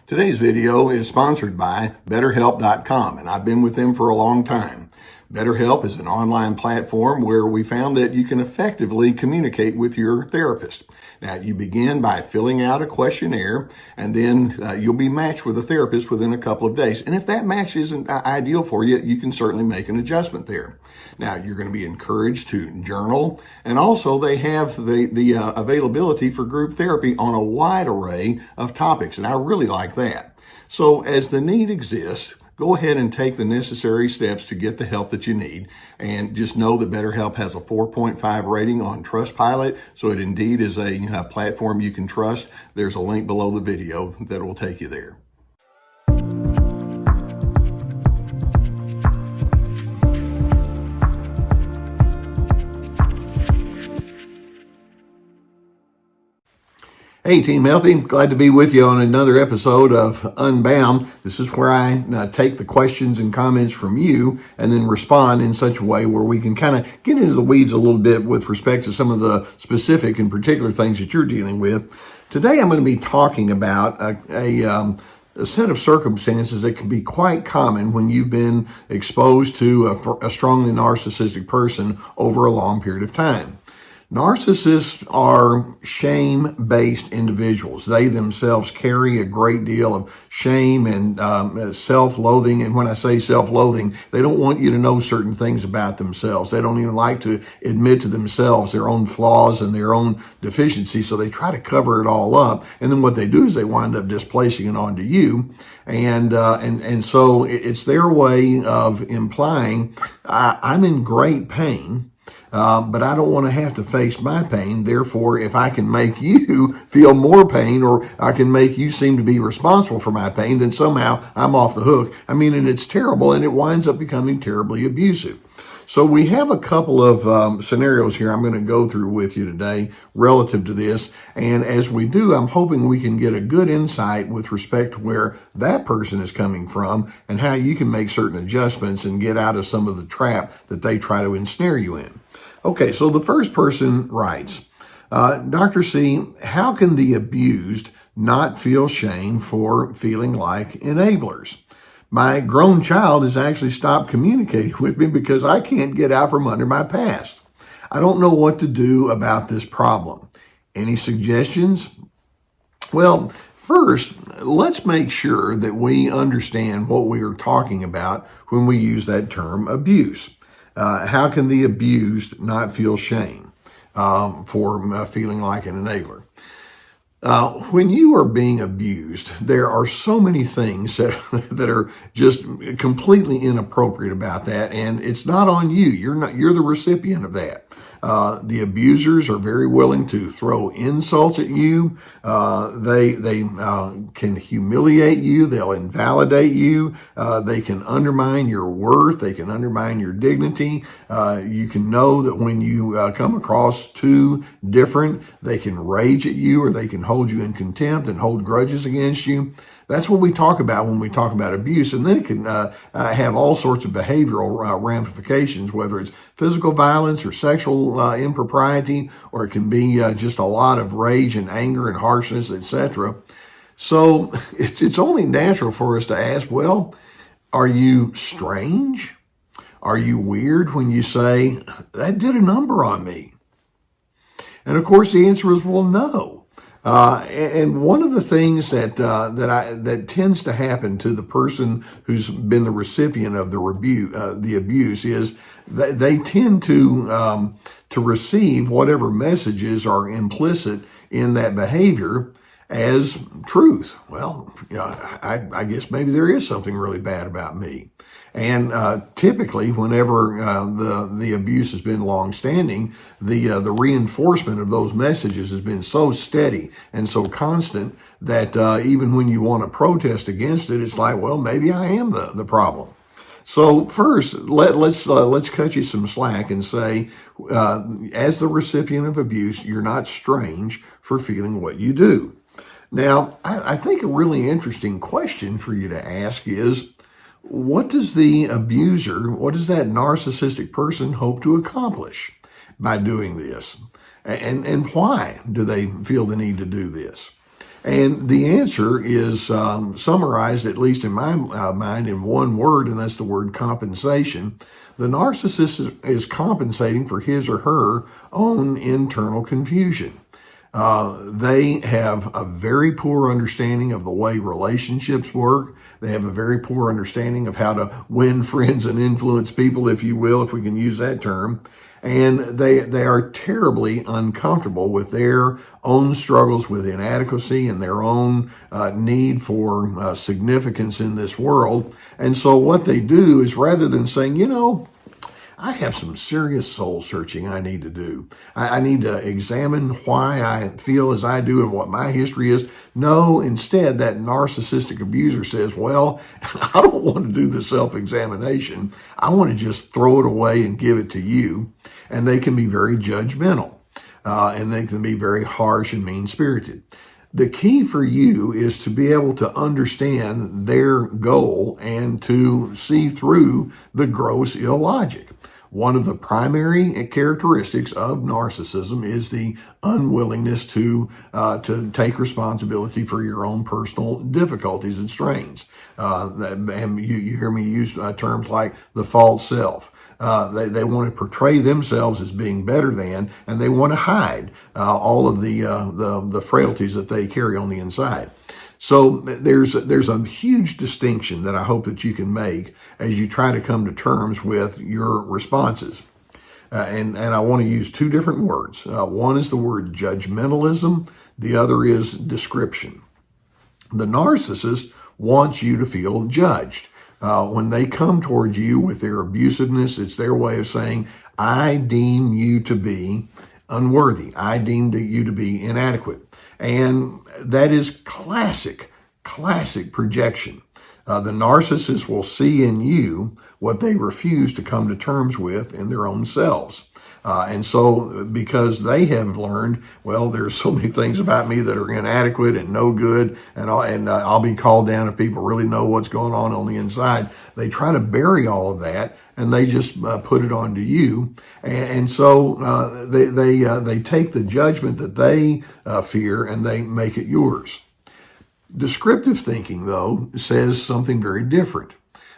Today's video is sponsored by BetterHelp.com, and I've been with them for a long time. BetterHelp is an online platform where we found that you can effectively communicate with your therapist. Now, you begin by filling out a questionnaire, and then you'll be matched with a therapist within a couple of days. And if that match isn't ideal for you, you can certainly make an adjustment there. Now, you're going to be encouraged to journal, and also they have the availability for group therapy on a wide array of topics, and I really like that. So as the need exists, go ahead and take the necessary steps to get the help that you need. And just know that BetterHelp has a 4.5 rating on Trustpilot, so it indeed is a platform you can trust. There's a link below the video that will take you there. Hey, Team Healthy. Glad to be with you on another episode of Unbound. This is where I take the questions and comments from you and then respond in such a way where we can kind of get into the weeds a little bit with respect to some of the specific and particular things that you're dealing with. Today, I'm going to be talking about a set of circumstances that can be quite common when you've been exposed to a strongly narcissistic person over a long period of time. Narcissists are shame-based individuals. They themselves carry a great deal of shame and self-loathing. And when I say self-loathing, they don't want you to know certain things about themselves. They don't even like to admit to themselves their own flaws and their own deficiencies. So they try to cover it all up. And then what they do is they wind up displacing it onto you. And so it's their way of implying, I'm in great pain. But I don't want to have to face my pain. Therefore, if I can make you feel more pain, or I can make you seem to be responsible for my pain, then somehow I'm off the hook. I mean, and it's terrible, and it winds up becoming terribly abusive. So we have a couple of scenarios here I'm going to go through with you today relative to this. And as we do, I'm hoping we can get a good insight with respect to where that person is coming from and how you can make certain adjustments and get out of some of the trap that they try to ensnare you in. Okay, so the first person writes, Dr. C, how can the abused not feel shame for feeling like enablers? My grown child has actually stopped communicating with me because I can't get out from under my past. I don't know what to do about this problem. Any suggestions? Well, first, let's make sure that we understand what we are talking about when we use that term abuse. How can the abused not feel shame for feeling like an enabler? When you are being abused, there are so many things that are just completely inappropriate about that, and it's not on you. You're the recipient of that. The abusers are very willing to throw insults at you. They can humiliate you. They'll invalidate you. They can undermine your worth. They can undermine your dignity. You can know that when you come across too different, they can rage at you, or they can hold you in contempt and hold grudges against you. That's what we talk about when we talk about abuse. And then it can have all sorts of behavioral ramifications, whether it's physical violence or sexual impropriety, or it can be just a lot of rage and anger and harshness, etc. So it's only natural for us to ask, well, are you strange? Are you weird when you say, that did a number on me? And of course, the answer is, well, no. And one of the things that tends to happen to the person who's been the recipient of the abuse is that they tend to receive whatever messages are implicit in that behavior as truth. Well, I guess maybe there is something really bad about me. And typically, whenever the abuse has been long-standing, the reinforcement of those messages has been so steady and so constant that even when you want to protest against it, it's like, well, maybe I am the problem. So first, let's cut you some slack and say, as the recipient of abuse, you're not strange for feeling what you do. Now, I think a really interesting question for you to ask is, what does the abuser, what does that narcissistic person hope to accomplish by doing this? And why do they feel the need to do this? And the answer is summarized, at least in my mind, in one word, and that's the word compensation. The narcissist is compensating for his or her own internal confusion. They have a very poor understanding of the way relationships work. They have a very poor understanding of how to win friends and influence people, if you will, if we can use that term. And they are terribly uncomfortable with their own struggles with inadequacy and their own need for significance in this world. And so what they do is, rather than saying, I have some serious soul searching I need to do. I need to examine why I feel as I do and what my history is. No, instead, that narcissistic abuser says, well, I don't want to do the self-examination. I want to just throw it away and give it to you. And they can be very judgmental, and they can be very harsh and mean-spirited. The key for you is to be able to understand their goal and to see through the gross illogic. One of the primary characteristics of narcissism is the unwillingness to take responsibility for your own personal difficulties and strains. And you hear me use terms like the false self. They want to portray themselves as being better than, and they want to hide all of the frailties that they carry on the inside. So there's a huge distinction that I hope that you can make as you try to come to terms with your responses. And I want to use two different words. One is the word judgmentalism. The other is description. The narcissist wants you to feel judged. When they come towards you with their abusiveness, it's their way of saying, I deem you to be unworthy. I deem you to be inadequate. And that is classic projection. The narcissist will see in you what they refuse to come to terms with in their own selves. And so because they have learned, well, there's so many things about me that are inadequate and no good, and I'll be called down if people really know what's going on the inside. They try to bury all of that, and they just put it onto you. And so they take the judgment that they fear and they make it yours. Descriptive thinking, though, says something very different.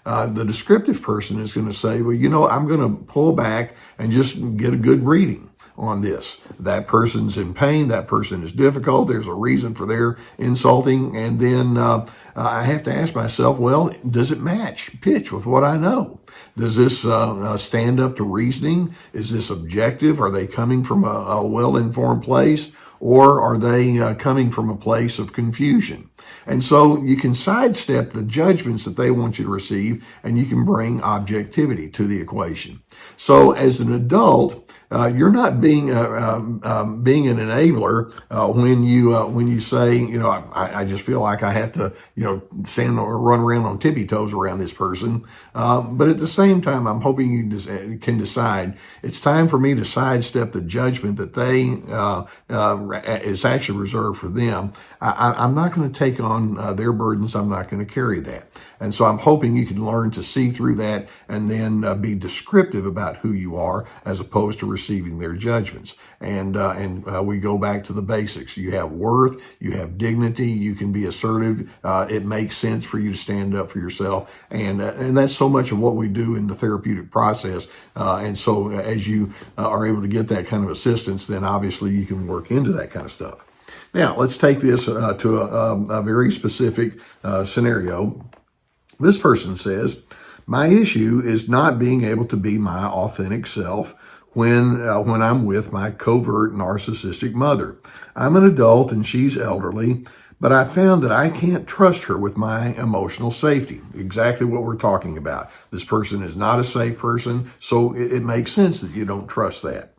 The descriptive person is going to say, well, I'm going to pull back and just get a good reading on this. That person's in pain. That person is difficult. There's a reason for their insulting. And then I have to ask myself, well, does it pitch with what I know? Does this stand up to reasoning? Is this objective? Are they coming from a well-informed place? Or are they coming from a place of confusion? And so you can sidestep the judgments that they want you to receive, and you can bring objectivity to the equation. So as an adult, you're not being an enabler when you say, I just feel like I have to, stand or run around on tippy toes around this person. But at the same time, I'm hoping you can decide it's time for me to sidestep the judgment that they is actually reserved for them. I'm not going to take on their burdens. I'm not going to carry that. And so I'm hoping you can learn to see through that and then be descriptive about who you are as opposed to receiving their judgments. And we go back to the basics. You have worth, you have dignity, you can be assertive. It makes sense for you to stand up for yourself. And that's so much of what we do in the therapeutic process. And so as you are able to get that kind of assistance, then obviously you can work into that kind of stuff. Now, let's take this to a very specific scenario. This person says, my issue is not being able to be my authentic self when I'm with my covert narcissistic mother. I'm an adult and she's elderly, but I found that I can't trust her with my emotional safety. Exactly what we're talking about. This person is not a safe person, so it makes sense that you don't trust that.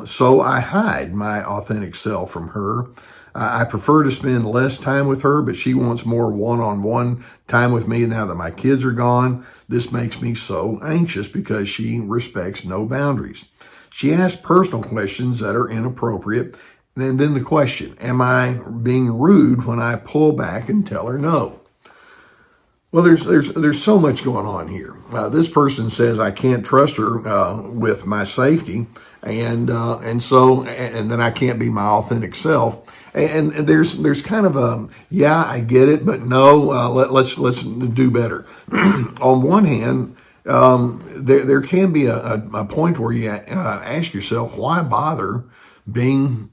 So I hide my authentic self from her. I prefer to spend less time with her, but she wants more one-on-one time with me now that my kids are gone. This makes me so anxious because she respects no boundaries. She asks personal questions that are inappropriate. And then the question, am I being rude when I pull back and tell her no? Well, there's so much going on here. This person says I can't trust her with my safety, And then I can't be my authentic self. And there's kind of a, yeah, I get it, but no, let's do better. On one hand, there can be a point where you ask yourself, why bother being,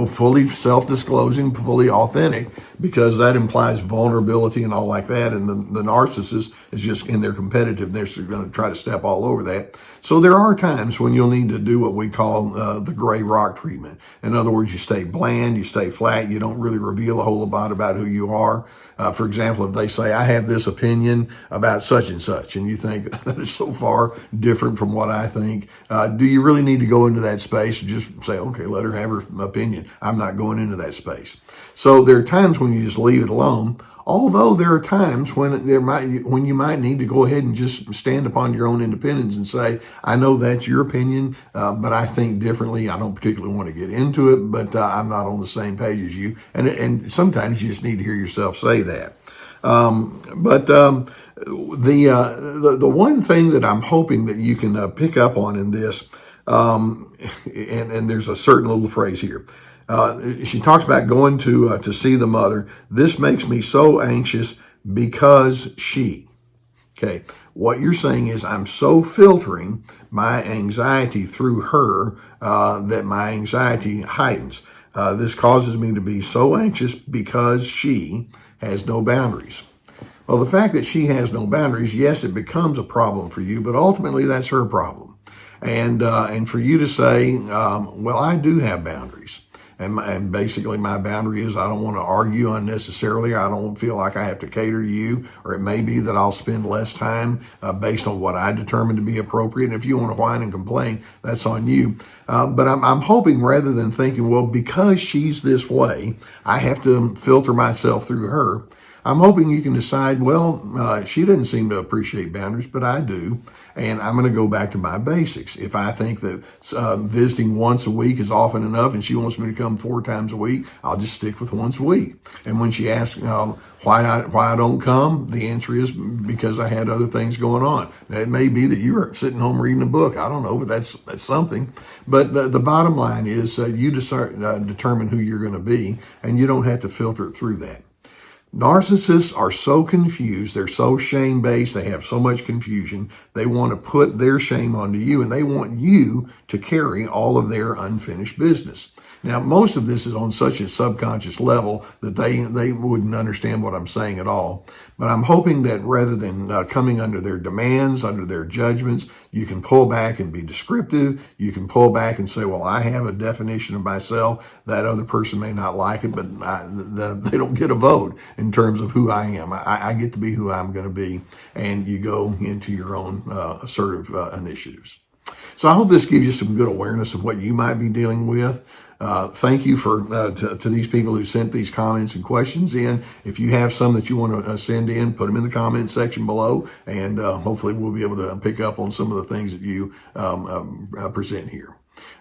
fully self-disclosing, fully authentic, because that implies vulnerability and all like that. And the narcissist is just in their competitiveness, they're going to try to step all over that. So there are times when you'll need to do what we call the gray rock treatment. In other words, you stay bland, you stay flat, you don't really reveal a whole lot about who you are. For example, if they say, I have this opinion about such and such, and you think that is so far different from what I think, do you really need to go into that space and just say, okay, let her have her opinion. I'm not going into that space. So there are times when you just leave it alone. Although there are times when you might need to go ahead and just stand upon your own independence and say, I know that's your opinion, but I think differently. I don't particularly want to get into it, but I'm not on the same page as you. And sometimes you just need to hear yourself say that. The one thing that I'm hoping that you can pick up on in this, and there's a certain little phrase here. She talks about going to see the mother. This makes me so anxious because she. Okay, what you're saying is I'm so filtering my anxiety through her that my anxiety heightens. This causes me to be so anxious because she has no boundaries. Well, the fact that she has no boundaries, yes, it becomes a problem for you, but ultimately that's her problem. And for you to say, well, I do have boundaries. And basically my boundary is I don't want to argue unnecessarily. I don't feel like I have to cater to you, or it may be that I'll spend less time based on what I determine to be appropriate. And if you want to whine and complain, that's on you. But I'm hoping, rather than thinking, well, because she's this way, I have to filter myself through her, I'm hoping you can decide, well, she doesn't seem to appreciate boundaries, but I do. And I'm going to go back to my basics. If I think that visiting once a week is often enough and she wants me to come 4 times a week, I'll just stick with once a week. And when she asks why I don't come, the answer is because I had other things going on. Now, it may be that you're sitting home reading a book. I don't know, but that's something. But the bottom line is you determine who you're going to be, and you don't have to filter it through that. Narcissists are so confused. They're so shame-based. They have so much confusion. They want to put their shame onto you, and they want you to carry all of their unfinished business. Now, most of this is on such a subconscious level that they wouldn't understand what I'm saying at all. But I'm hoping that rather than coming under their demands, under their judgments, you can pull back and be descriptive. You can pull back and say, well, I have a definition of myself. That other person may not like it, but they don't get a vote in terms of who I am. I get to be who I'm going to be. And you go into your own assertive initiatives. So I hope this gives you some good awareness of what you might be dealing with. Thank you to these people who sent these comments and questions in. If you have some that you want to send in, put them in the comment section below, and hopefully we'll be able to pick up on some of the things that you present here.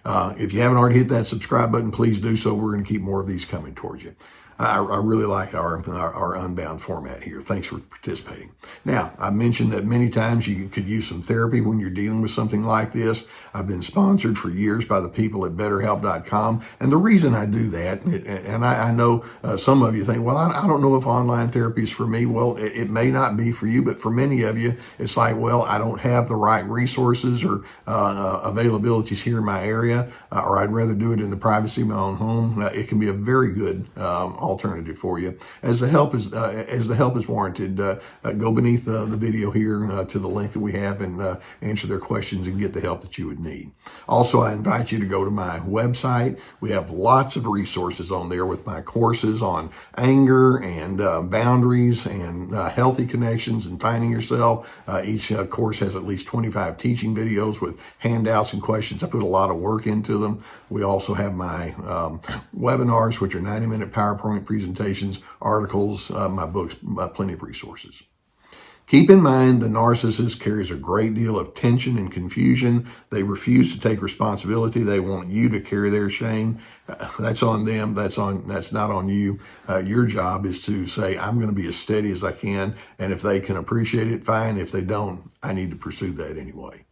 If you haven't already hit that subscribe button, please do so. We're going to keep more of these coming towards you. I really like our Unbound format here. Thanks for participating. Now, I mentioned that many times you could use some therapy when you're dealing with something like this. I've been sponsored for years by the people at BetterHelp.com. And the reason I do that, and I know some of you think, well, I don't know if online therapy is for me. Well, it may not be for you, but for many of you, it's like, well, I don't have the right resources or availabilities here in my area, or I'd rather do it in the privacy of my own home. It can be a very good alternative for you. As the help is warranted, go beneath the video here to the link that we have and answer their questions and get the help that you would need. Also, I invite you to go to my website. We have lots of resources on there with my courses on anger and boundaries and healthy connections and finding yourself. Each course has at least 25 teaching videos with handouts and questions. I put a lot of work into them. We also have my webinars, which are 90-minute PowerPoint presentations, articles, my books, plenty of resources. Keep in mind, the narcissist carries a great deal of tension and confusion. They refuse to take responsibility. They want you to carry their shame. That's on them. That's not on you. Your job is to say, I'm going to be as steady as I can. And if they can appreciate it, fine. If they don't, I need to pursue that anyway.